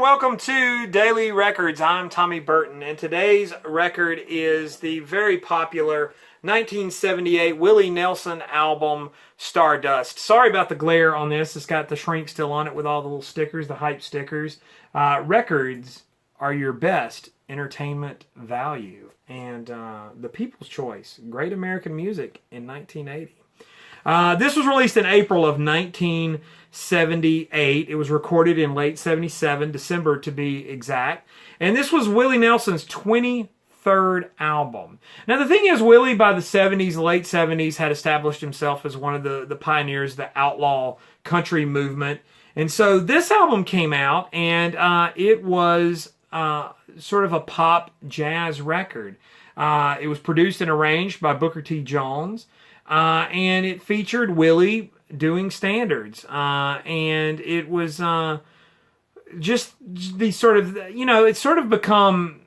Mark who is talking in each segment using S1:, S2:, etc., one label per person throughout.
S1: welcome to Daily Records. I'm Tommy Burton, and today's record is the very popular 1978 Willie Nelson album, Stardust. Sorry about the glare on this. It's got the shrink still on it with all the little stickers, the hype stickers. Records are your best entertainment value, and the people's choice. Great American music in 1980. This was released in April of 1978. It was recorded in late 77, December to be exact. And this was Willie Nelson's 23rd album. Now the thing is, Willie by the 70s, late 70s, had established himself as one of the pioneers of the outlaw country movement. And so this album came out, and it was sort of a pop jazz record. It was produced and arranged by Booker T. Jones. And it featured Willie doing standards. And it was just the sort of, it's sort of become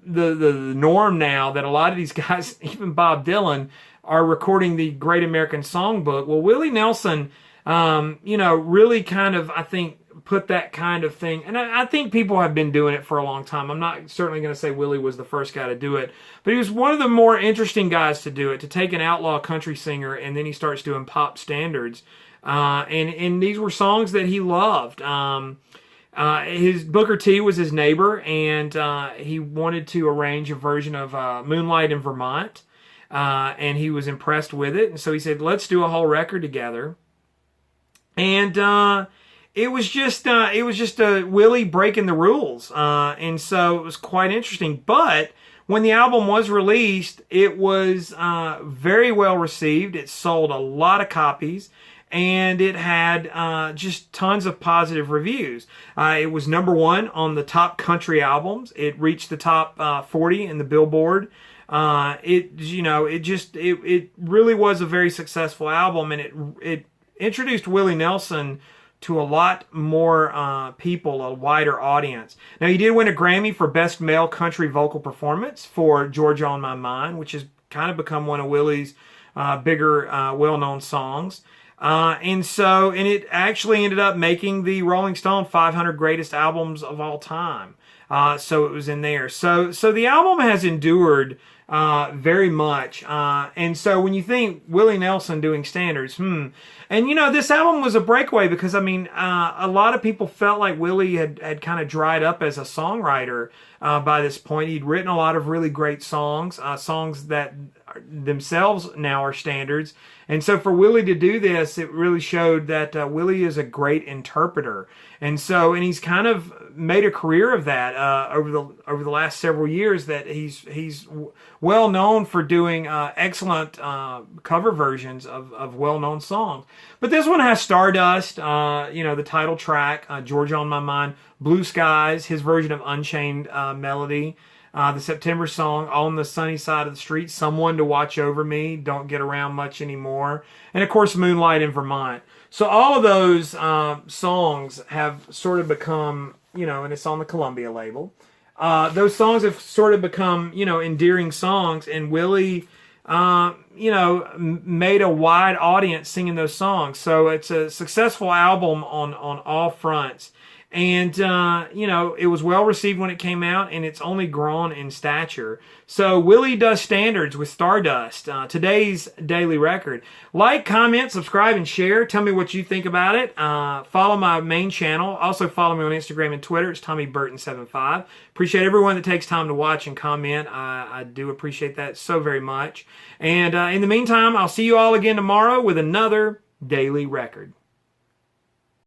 S1: the norm now that a lot of these guys, even Bob Dylan, are recording the Great American Songbook. Well, Willie Nelson, really kind of, I think, put that kind of thing, and I think people have been doing it for a long time. I'm not certainly going to say Willie was the first guy to do it, but he was one of the more interesting guys to do it, to take an outlaw country singer and then he starts doing pop standards, and these were songs that he loved. His Booker T was his neighbor, and he wanted to arrange a version of Moonlight in Vermont, and he was impressed with it, and so he said, let's do a whole record together. And it was just Willie breaking the rules, and so it was quite interesting. But when the album was released, it was very well received. It sold a lot of copies, and it had just tons of positive reviews. It was #1 on the top country albums. It reached the top 40 in the Billboard. It really was a very successful album, and it introduced Willie Nelson to a lot more people, a wider audience. Now, he did win a Grammy for Best Male Country Vocal Performance for Georgia on My Mind, which has kind of become one of Willie's bigger, well-known songs. And it actually ended up making the Rolling Stone 500 Greatest Albums of All Time. So it was in there. So the album has endured very much. And so when you think Willie Nelson doing standards, and this album was a breakaway because, a lot of people felt like Willie had kind of dried up as a songwriter by this point. He'd written a lot of really great songs, songs that themselves now are standards. And so for Willie to do this, it really showed that Willie is a great interpreter. And he's kind of made a career of that over the last several years, that he's well known for doing excellent cover versions of well-known songs. But this one has Stardust, the title track, Georgia on My Mind, Blue Skies, his version of Unchained Melody, the September song, On the Sunny Side of the Street, Someone to Watch Over Me, Don't Get Around Much Anymore, and of course Moonlight in Vermont. So all of those songs have sort of become, and it's on the Columbia label. Those songs have sort of become, endearing songs, and Willie, made a wide audience singing those songs. So it's a successful album on all fronts. And, it was well received when it came out, and it's only grown in stature. So Willie does standards with Stardust, today's daily record. Like, comment, subscribe, and share. Tell me what you think about it. Follow my main channel. Also follow me on Instagram and Twitter. It's TommyBurton75. Appreciate everyone that takes time to watch and comment. I do appreciate that so very much. And in the meantime, I'll see you all again tomorrow with another daily record.